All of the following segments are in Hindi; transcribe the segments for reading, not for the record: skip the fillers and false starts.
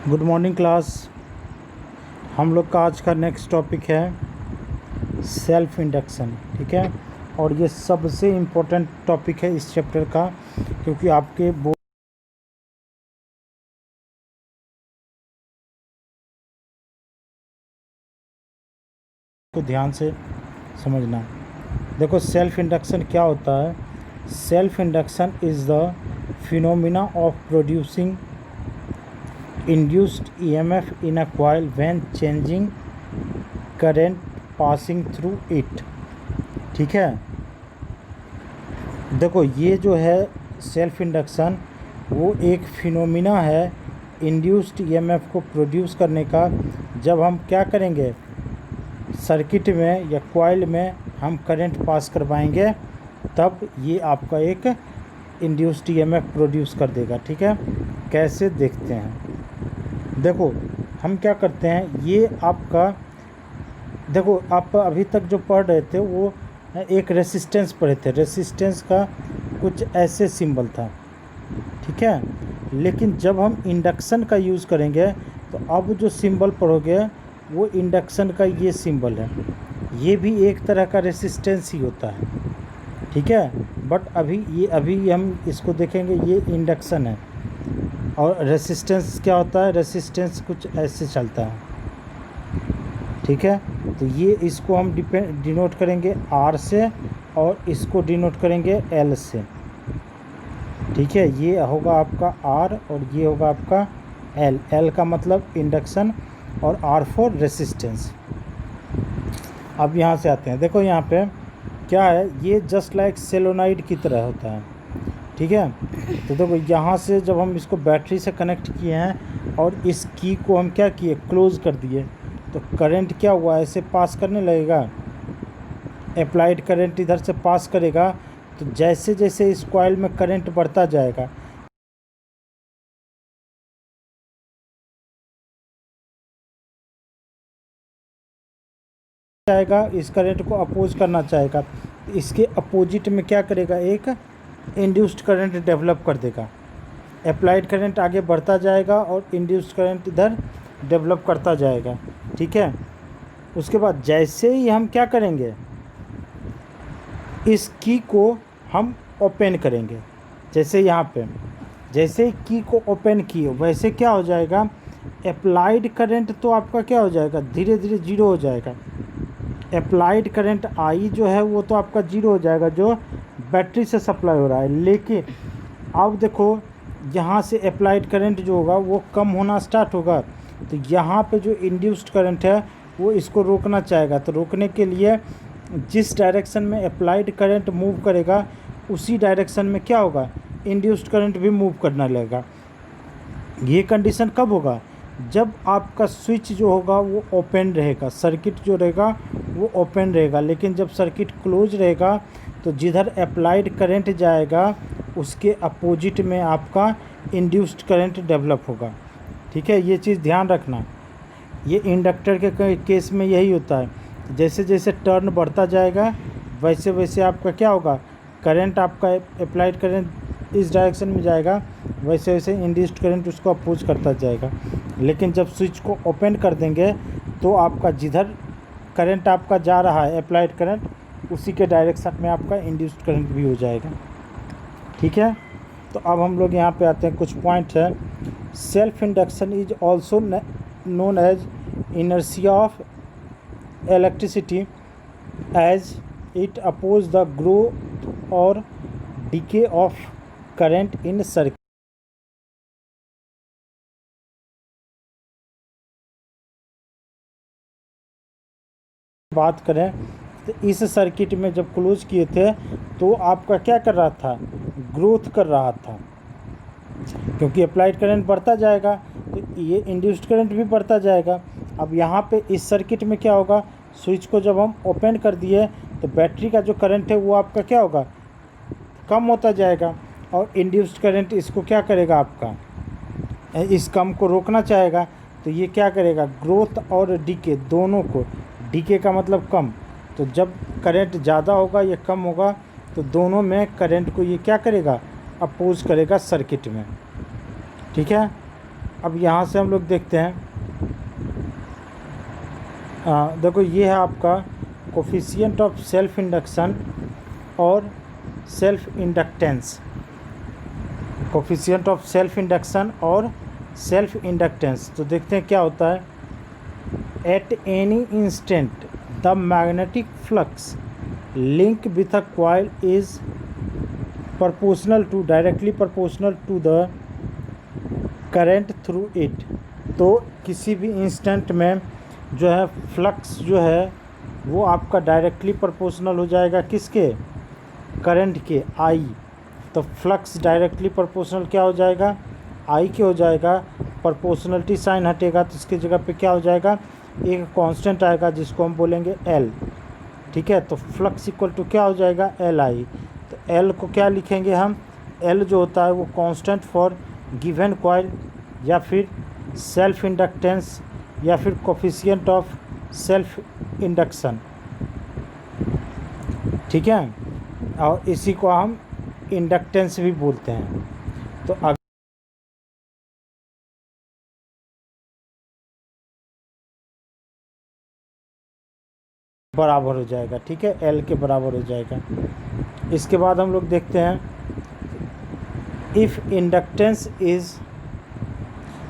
Good morning class. हम लोग का आज का नेक्स्ट टॉपिक है सेल्फ इंडक्शन। ठीक है, और ये सबसे इम्पोर्टेंट टॉपिक है इस चैप्टर का, क्योंकि आपके बोर्ड को ध्यान से समझना। देखो, सेल्फ इंडक्शन क्या होता है। Self induction is the phenomena of producing induced EMF in a coil when changing current passing through it। ठीक है, देखो ये जो है सेल्फ इंडक्शन वो एक फिनोमिना है इंड्यूस्ड EMF को प्रोड्यूस करने का। जब हम क्या करेंगे, सर्किट में या कॉइल में हम करंट पास करवाएंगे, तब ये आपका एक इंड्यूस्ड EMF प्रोड्यूस कर देगा। ठीक है, कैसे देखते हैं। देखो हम क्या करते हैं, ये आपका देखो आप अभी तक जो पढ़ रहे थे वो एक रेसिस्टेंस पढ़े थे। रेसिस्टेंस का कुछ ऐसे सिंबल था, ठीक है। लेकिन जब हम इंडक्शन का यूज़ करेंगे तो अब जो सिंबल पढ़ोगे वो इंडक्शन का ये सिंबल है। ये भी एक तरह का रेसिस्टेंस ही होता है, ठीक है। बट अभी हम इसको देखेंगे, ये इंडक्शन है। और रेसिस्टेंस क्या होता है, रेसिस्टेंस कुछ ऐसे चलता है, ठीक है। तो ये इसको हम डिनोट करेंगे R से और इसको डिनोट करेंगे L से, ठीक है। ये होगा आपका R और ये होगा आपका L। L का मतलब इंडक्शन और R फॉर रेसिस्टेंस। अब यहाँ से आते हैं, देखो यहाँ पे क्या है, ये जस्ट लाइक सोलेनॉइड की तरह होता है, ठीक है। तो देखो यहाँ से जब हम इसको बैटरी से कनेक्ट किए हैं और इस की को हम क्या किए, क्लोज़ कर दिए, तो करंट क्या हुआ, ऐसे पास करने लगेगा। अप्लाइड करंट इधर से पास करेगा, तो जैसे जैसे इस कॉइल में करंट बढ़ता जाएगा, इस करंट को अपोज करना चाहेगा, इसके अपोजिट में क्या करेगा, एक इंड्यूस्ड करंट डेवलप कर देगा। अप्लाइड करंट आगे बढ़ता जाएगा और इंड्यूस्ड करंट इधर डेवलप करता जाएगा, ठीक है। उसके बाद जैसे ही हम क्या करेंगे, इस की को हम ओपन करेंगे, जैसे यहाँ पे जैसे ही की को ओपन किए वैसे क्या हो जाएगा, अप्लाइड करंट तो आपका क्या हो जाएगा, धीरे धीरे जीरो हो जाएगा। अप्लाइड करंट आई जो है वो तो आपका जीरो हो जाएगा, जो बैटरी से सप्लाई हो रहा है। लेकिन अब देखो यहाँ से अप्लाइड करंट जो होगा वो कम होना स्टार्ट होगा, तो यहाँ पे जो इंड्यूस्ड करंट है वो इसको रोकना चाहेगा। तो रोकने के लिए जिस डायरेक्शन में अप्लाइड करंट मूव करेगा उसी डायरेक्शन में क्या होगा, इंड्यूस्ड करंट भी मूव करना लगेगा। ये कंडीशन कब होगा, जब आपका स्विच जो होगा वो ओपन रहेगा, सर्किट जो रहेगा वो ओपन रहेगा। लेकिन जब सर्किट क्लोज रहेगा तो जिधर अप्लाइड करंट जाएगा उसके अपोजिट में आपका इंड्यूस्ड करंट डेवलप होगा, ठीक है। ये चीज़ ध्यान रखना। ये इंडक्टर के केस में यही होता है, जैसे जैसे टर्न बढ़ता जाएगा वैसे वैसे आपका क्या होगा, करंट आपका अप्लाइड करंट इस डायरेक्शन में जाएगा, वैसे वैसे इंड्यूस्ड करंट उसको अपोज करता जाएगा। लेकिन जब स्विच को ओपन कर देंगे तो आपका जिधर करंट आपका जा रहा है अप्लाइड करंट, उसी के डायरेक्शन में आपका इंड्यूस्ड करंट भी हो जाएगा, ठीक है। तो अब हम लोग यहाँ पे आते हैं, कुछ पॉइंट है। Self induction is also known as inertia of electricity as it oppose the growth और decay of current in circuit. बात करें तो इस सर्किट में जब क्लोज किए थे तो आपका क्या कर रहा था, ग्रोथ कर रहा था, क्योंकि अप्लाइड करंट बढ़ता जाएगा तो ये इंड्यूस्ड करंट भी बढ़ता जाएगा। अब यहाँ पे इस सर्किट में क्या होगा, स्विच को जब हम ओपन कर दिए तो बैटरी का जो करंट है वो आपका क्या होगा, कम होता जाएगा, और इंड्यूस्ड करंट इसको क्या करेगा, आपका इस कम को रोकना चाहेगा। तो ये क्या करेगा, ग्रोथ और डीके दोनों को, डीके का मतलब कम, तो जब करंट ज़्यादा होगा या कम होगा तो दोनों में करंट को ये क्या करेगा, अपोज करेगा सर्किट में, ठीक है। अब यहाँ से हम लोग देखते हैं, देखो ये है आपका कोफिशिएंट ऑफ सेल्फ इंडक्शन और self inductance. Coefficient of self induction और सेल्फ इंडक्टेंस। तो देखते हैं क्या होता है। At any instant the magnetic flux link with a coil is proportional to directly proportional to the current through it। तो किसी भी इंस्टेंट में जो है फ्लक्स जो है वो आपका डायरेक्टली प्रोपोर्शनल हो जाएगा किसके, करंट के, आई। तो फ्लक्स डायरेक्टली प्रोपोर्शनल क्या हो जाएगा, आई के हो जाएगा। प्रोपोर्शनलिटी साइन हटेगा तो इसकी जगह पे क्या हो जाएगा, एक कांस्टेंट आएगा जिसको हम बोलेंगे एल। ठीक है, तो फ्लक्स इक्वल टू क्या हो जाएगा, एल आई। तो एल को क्या लिखेंगे हम, एल जो होता है वो कांस्टेंट फॉर गिवन कॉइल या फिर सेल्फ इंडक्टेंस या फिर कोफिशिएंट ऑफ सेल्फ इंडक्शन। ठीक है, और इसी को हम इंडक्टेंस भी बोलते हैं। तो बराबर हो जाएगा। ठीक है, एल के बराबर हो जाएगा। इसके बाद हम लोग देखते हैं इफ़ इंडक्टेंस इज़,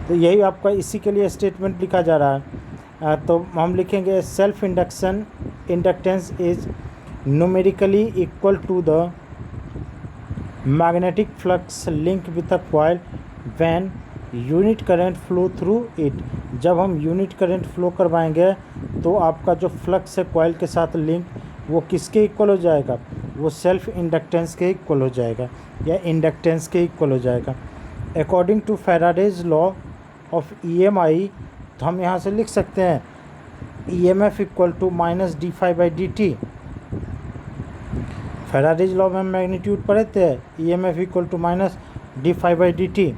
तो यही आपका इसी के लिए स्टेटमेंट लिखा जा रहा है। तो हम लिखेंगे self induction inductance is numerically equal to the magnetic flux link with a coil when unit current flow through it. जब हम यूनिट करंट फ्लो करवाएंगे तो आपका जो फ्लक्स है कॉइल के साथ लिंक वो किसके इक्वल हो जाएगा, वो सेल्फ इंडक्टेंस के इक्वल हो जाएगा या इंडक्टेंस के इक्वल हो जाएगा। According to Faraday's law of EMI, तो हम यहाँ से लिख सकते हैं EMF equal to minus D phi by D T. Faraday's law में मैग्नीट्यूड पढ़े थे, EMF equal to minus D phi by D T.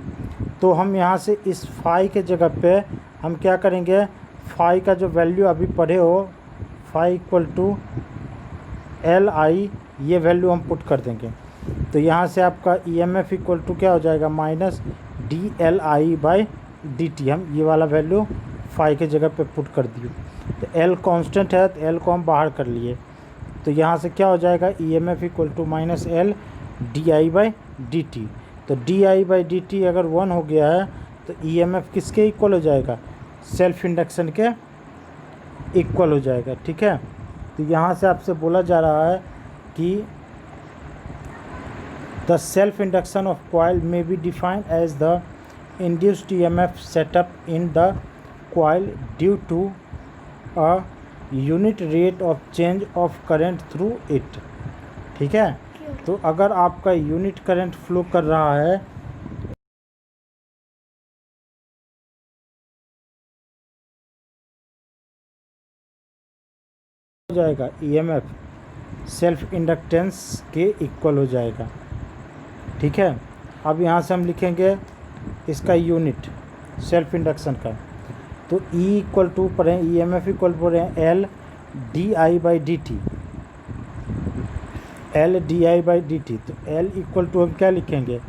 तो हम यहाँ से इस फाई के जगह पे हम क्या करेंगे, फाई का जो वैल्यू अभी पढ़े हो, phi equal to L I, ये वैल्यू हम पुट कर देंगे। तो यहाँ से आपका EMF इक्वल टू क्या हो जाएगा, minus D L I by D T. हम ये वाला वैल्यू फाई के जगह पे पुट कर दिए। तो एल कांस्टेंट है तो एल को हम बाहर कर लिए। तो यहाँ से क्या हो जाएगा, EMF equal to minus L D I by D T. तो D I by D T अगर 1 हो गया है तो EMF किसके इक्वल हो जाएगा, सेल्फ इंडक्शन के इक्वल हो जाएगा। ठीक है, तो यहाँ से आपसे बोला जा रहा है कि the self induction of coil may be defined as the induced EMF set up in the coil due to a unit rate of change of current through it। ठीक है, तो अगर आपका यूनिट करंट फ्लो कर रहा है हो जाएगा, EMF सेल्फ इंडक्टेंस के इक्वल हो जाएगा। ठीक है, अब यहाँ से हम लिखेंगे इसका यूनिट सेल्फ इंडक्शन का। तो E इक्वल टू पढ़ें, EMF इक्वल पढ़ें L D I by D T, L D I by D T. तो L इक्वल टू हम क्या लिखेंगे,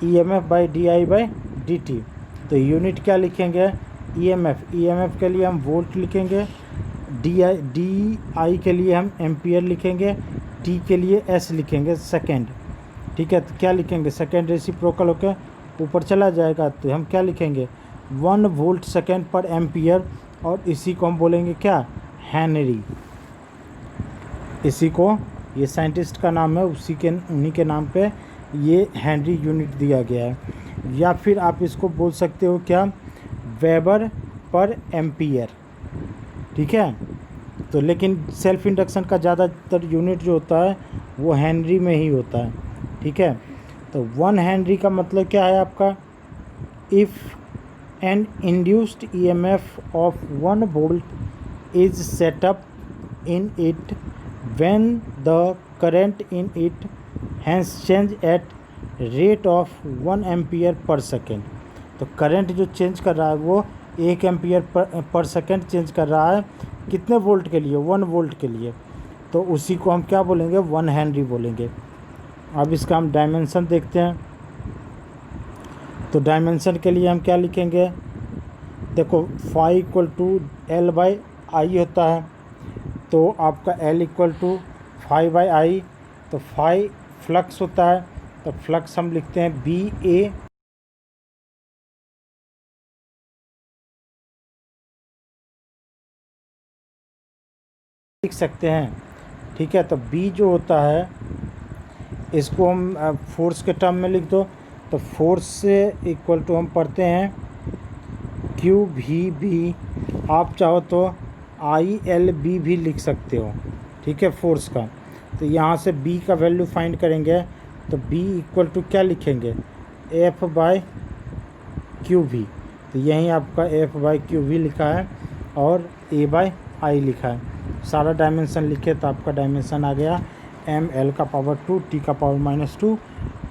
EMF by D I by D T. तो यूनिट क्या लिखेंगे, EMF के लिए हम वोल्ट लिखेंगे, डी आई के लिए हम एम्पियर लिखेंगे, T के लिए S लिखेंगे सेकेंड। ठीक है, तो क्या लिखेंगे, सेकेंड रेसिप्रोकल होकर ऊपर चला जाएगा तो हम क्या लिखेंगे, 1 वोल्ट सेकेंड पर एम्पियर। और इसी को हम बोलेंगे क्या, हेनरी। इसी को, ये साइंटिस्ट का नाम है, उन्हीं के नाम पे ये हेनरी यूनिट दिया गया है। या फिर आप इसको बोल सकते हो क्या, वेबर पर एम्पियर। ठीक है, तो लेकिन सेल्फ इंडक्शन का ज़्यादातर यूनिट जो होता है वो हेनरी में ही होता है। ठीक है, तो 1 हेनरी का मतलब क्या है आपका, if an induced EMF of 1 volt is setup in it when the current in it hence change at rate of 1 ampere per second. तो करंट जो चेंज कर रहा है वो 1 एम्पियर पर सेकेंड चेंज कर रहा है, कितने वोल्ट के लिए, 1 वोल्ट के लिए। तो उसी को हम क्या बोलेंगे, 1 हेनरी बोलेंगे। अब इसका हम डायमेंशन देखते हैं। तो डायमेंशन के लिए हम क्या लिखेंगे, देखो phi equal to L by I होता है, तो आपका L equal to phi by I, तो फाई फ्लक्स होता है, तो फ्लक्स हम लिखते हैं बी ए लिख सकते हैं, ठीक है। तो बी जो होता है इसको हम फोर्स के टर्म में लिख दो, तो फोर्स से इक्वल टू हम पढ़ते हैं क्यू भी बी, आप चाहो तो आई एल बी भी लिख सकते हो, ठीक है, फोर्स का। तो यहाँ से बी का वैल्यू फाइंड करेंगे, तो बी इक्वल टू क्या लिखेंगे, एफ बाई क्यू वी, तो यहीं आपका एफ बाई क्यू वी लिखा है और ए बाई आई लिखा है। सारा डायमेंशन लिखे तो आपका डायमेंशन आ गया एम एल का पावर 2, टी का पावर -2,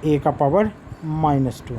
ए का पावर -2।